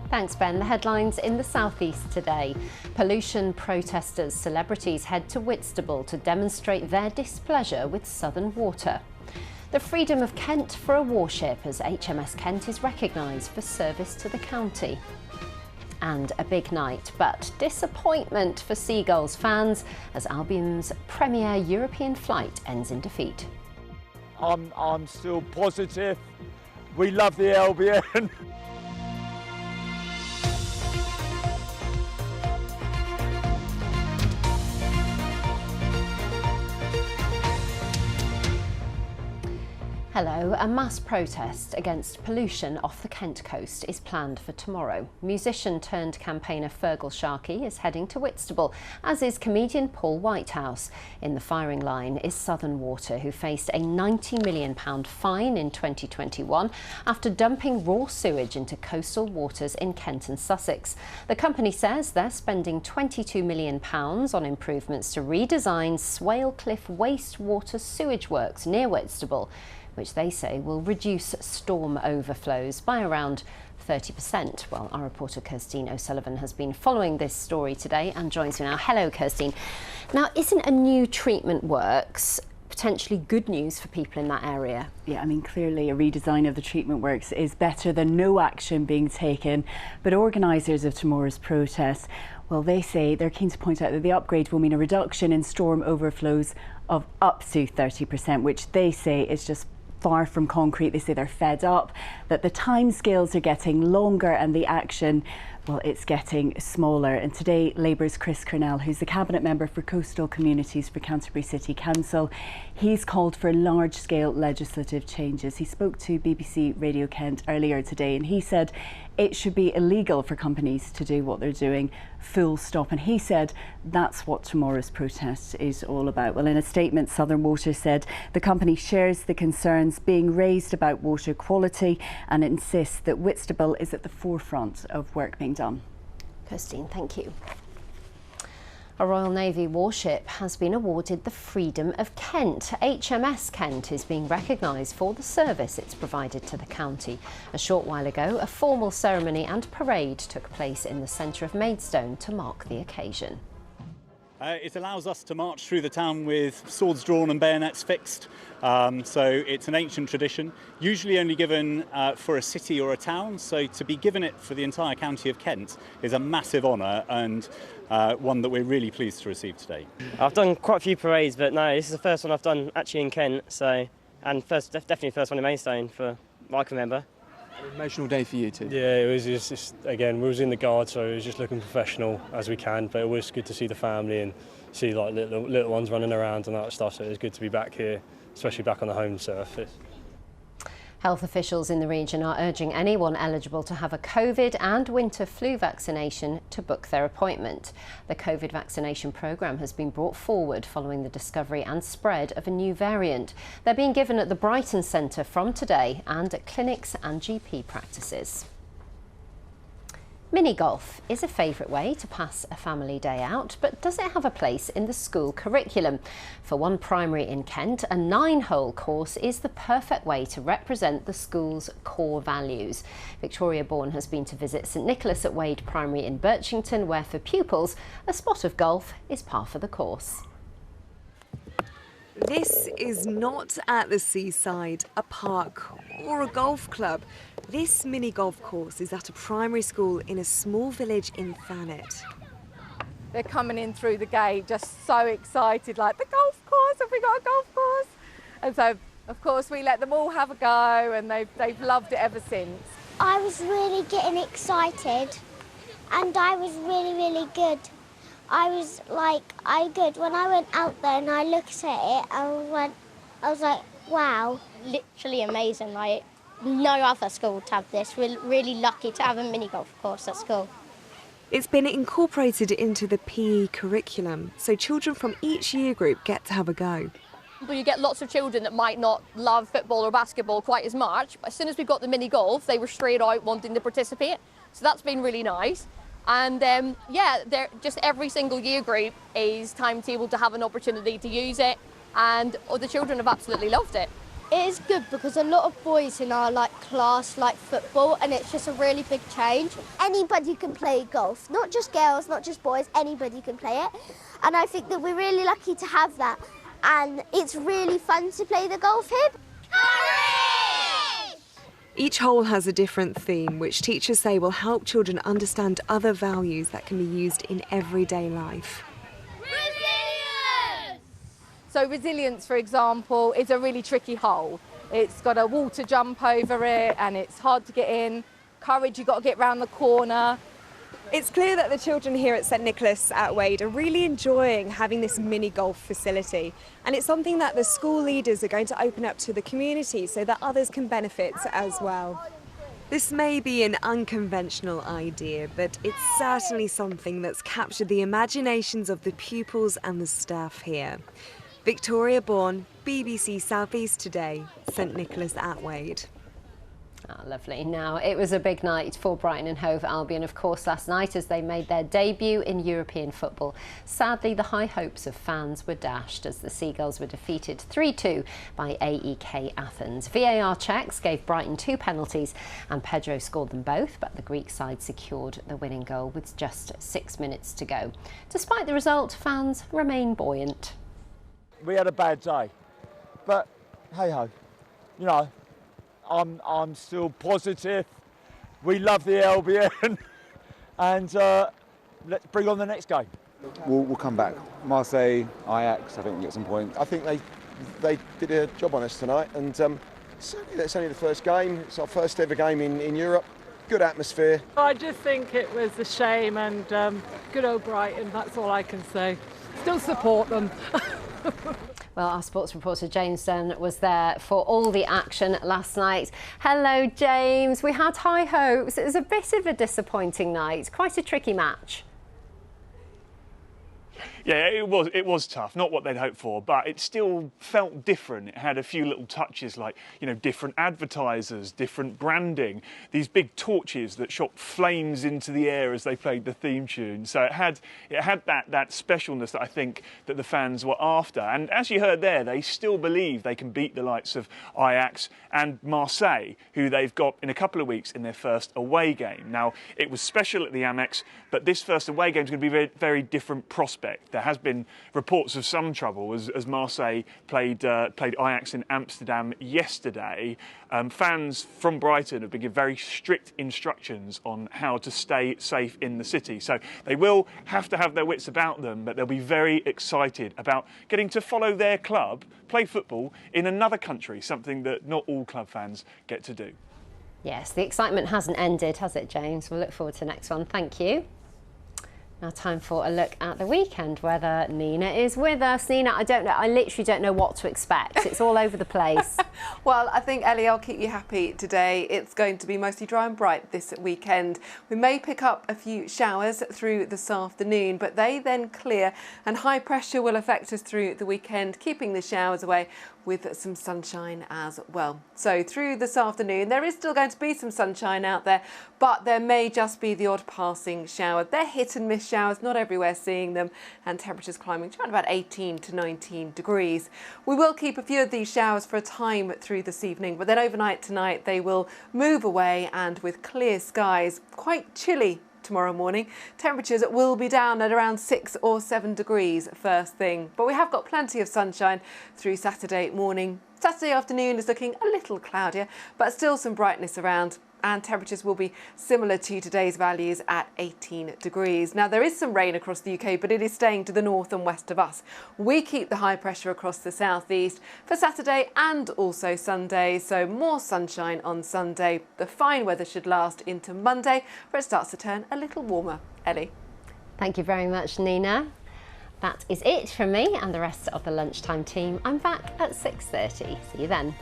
Thanks, Ben. The headlines in the southeast today. Pollution protesters, celebrities head to Whitstable to demonstrate their displeasure with Southern Water. The freedom of Kent for a warship as HMS Kent is recognised for service to the county. And a big night, but disappointment for Seagulls fans as Albion's premier European flight ends in defeat. I'm still positive. We love the Albion. Hello, a mass protest against pollution off the Kent coast is planned for tomorrow. Musician turned campaigner Fergal Sharkey is heading to Whitstable, as is comedian Paul Whitehouse. In the firing line is Southern Water, who faced a £90 million fine in 2021 after dumping raw sewage into coastal waters in Kent and Sussex. The company says they're spending £22 million on improvements to redesign Swale Cliff wastewater sewage works near Whitstable, which they say will reduce storm overflows by around 30%. Well, our reporter Kirstine O'Sullivan has been following this story today and joins me now. Hello, Kirstine. Now, isn't a new treatment works potentially good news for people in that area? Yeah, I mean, clearly a redesign of the treatment works is better than no action being taken. But organisers of tomorrow's protest, well, they say they're keen to point out that the upgrade will mean a reduction in storm overflows of up to 30%, which they say is just far from concrete. They say they're fed up, that the timescales are getting longer and the action, well, it's getting smaller. And today, Labour's Chris Cornell, who's the Cabinet Member for Coastal Communities for Canterbury City Council, he's called for large-scale legislative changes. He spoke to BBC Radio Kent earlier today and he said it should be illegal for companies to do what they're doing, full stop. And he said that's what tomorrow's protest is all about. Well, in a statement, Southern Water said the company shares the concerns being raised about water quality and insists that Whitstable is at the forefront of work being done. Kirstine, thank you. A Royal Navy warship has been awarded the Freedom of Kent. HMS Kent is being recognised for the service it's provided to the county. A short while ago, a formal ceremony and parade took place in the centre of Maidstone to mark the occasion. It allows us to march through the town with swords drawn and bayonets fixed. So it's an ancient tradition, usually only given for a city or a town. So to be given it for the entire county of Kent is a massive honour and one that we're really pleased to receive today. I've done quite a few parades, but no, this is the first one I've done actually in Kent. So, and definitely first one in Maidstone for what I can remember. An emotional day for you too. Yeah, it was just again, we was in the guard, so it was just looking professional as we can, but it was good to see the family and see like little ones running around and that stuff, so it was good to be back here, especially back on the home surface. Health officials in the region are urging anyone eligible to have a COVID and winter flu vaccination to book their appointment. The COVID vaccination programme has been brought forward following the discovery and spread of a new variant. They're being given at the Brighton Centre from today and at clinics and GP practices. Mini golf is a favourite way to pass a family day out, but does it have a place in the school curriculum? For one primary in Kent, a 9-hole course is the perfect way to represent the school's core values. Victoria Bourne has been to visit St Nicholas at Wade Primary in Birchington, where for pupils, a spot of golf is par for the course. This is not at the seaside, a park or a golf club. This mini golf course is at a primary school in a small village in Thanet. They're coming in through the gate just so excited, like, the golf course, have we got a golf course? And so, of course, we let them all have a go and they've loved it ever since. I was really getting excited and I was really good. I was good. When I went out there and I looked at it, I was like, wow. Literally amazing. Like, no other school would have this. We're really lucky to have a mini golf course at school. It's been incorporated into the PE curriculum, so children from each year group get to have a go. But you get lots of children that might not love football or basketball quite as much, but as soon as we got the mini golf, they were straight out wanting to participate. So that's been really nice. And yeah, just every single year group is timetabled to have an opportunity to use it, and the children have absolutely loved it. It is good because a lot of boys in our class like football, and it's just a really big change. Anybody can play golf, not just girls, not just boys, anybody can play it. And I think that we're really lucky to have that. And it's really fun to play the golf here. Hooray! Each hole has a different theme, which teachers say will help children understand other values that can be used in everyday life. So resilience, for example, is a really tricky hole. It's got a water jump over it and it's hard to get in. Courage, you've got to get round the corner. It's clear that the children here at St Nicholas at Wade are really enjoying having this mini golf facility, and it's something that the school leaders are going to open up to the community so that others can benefit as well. This may be an unconventional idea, but it's certainly something that's captured the imaginations of the pupils and the staff here. Victoria Bourne, BBC South East Today, St Nicholas at Wade. Oh, lovely. Now, it was a big night for Brighton and Hove Albion, of course, last night as they made their debut in European football. Sadly, the high hopes of fans were dashed as the Seagulls were defeated 3-2 by AEK Athens. VAR checks gave Brighton 2 penalties and Pedro scored them both, but the Greek side secured the winning goal with just 6 minutes to go. Despite the result, fans remain buoyant. We had a bad day, but hey ho, you know, I'm still positive. We love the Albion, and let's bring on the next game. We'll come back. Marseille, Ajax, I think we'll get some points. I think they did a job on us tonight, and it's only the first game. It's our first ever game in Europe. Good atmosphere. I just think it was a shame, and good old Brighton, that's all I can say. Still support them. Well, our sports reporter James Dunn was there for all the action last night. Hello, James. We had high hopes. It was a bit of a disappointing night. Quite a tricky match. Yeah, it was tough, not what they'd hoped for, but it still felt different. It had a few little touches like, you know, different advertisers, different branding, these big torches that shot flames into the air as they played the theme tune. So it had that specialness that I think that the fans were after. And as you heard there, they still believe they can beat the likes of Ajax and Marseille, who they've got in a couple of weeks in their first away game. Now, it was special at the Amex, but this first away game is going to be a very, very different prospect. There has been reports of some trouble as Marseille played Ajax in Amsterdam yesterday. Fans from Brighton have been given very strict instructions on how to stay safe in the city. So they will have to have their wits about them, but they'll be very excited about getting to follow their club play football in another country, something that not all club fans get to do. Yes, the excitement hasn't ended, has it, James? We'll look forward to the next one. Thank you. Now time for a look at the weekend weather. Nina is with us. Nina, I literally don't know what to expect. It's all over the place. Well, I think, Ellie, I'll keep you happy today. It's going to be mostly dry and bright this weekend. We may pick up a few showers through this afternoon, but they then clear and high pressure will affect us through the weekend, keeping the showers away with some sunshine as well. So through this afternoon, there is still going to be some sunshine out there, but there may just be the odd passing shower. They're hit and miss showers, not everywhere seeing them, and temperatures climbing to around about 18 to 19 degrees. We will keep a few of these showers for a time through this evening, but then overnight tonight they will move away, and with clear skies, quite chilly tomorrow morning. Temperatures will be down at around 6 or 7 degrees first thing, but we have got plenty of sunshine through Saturday morning. Saturday afternoon is looking a little cloudier, but still some brightness around, and temperatures will be similar to today's values at 18 degrees. Now, there is some rain across the UK, but it is staying to the north and west of us. We keep the high pressure across the southeast for Saturday and also Sunday, so more sunshine on Sunday. The fine weather should last into Monday, where it starts to turn a little warmer. Ellie. Thank you very much, Nina. That is it from me and the rest of the Lunchtime team. I'm back at 6:30. See you then.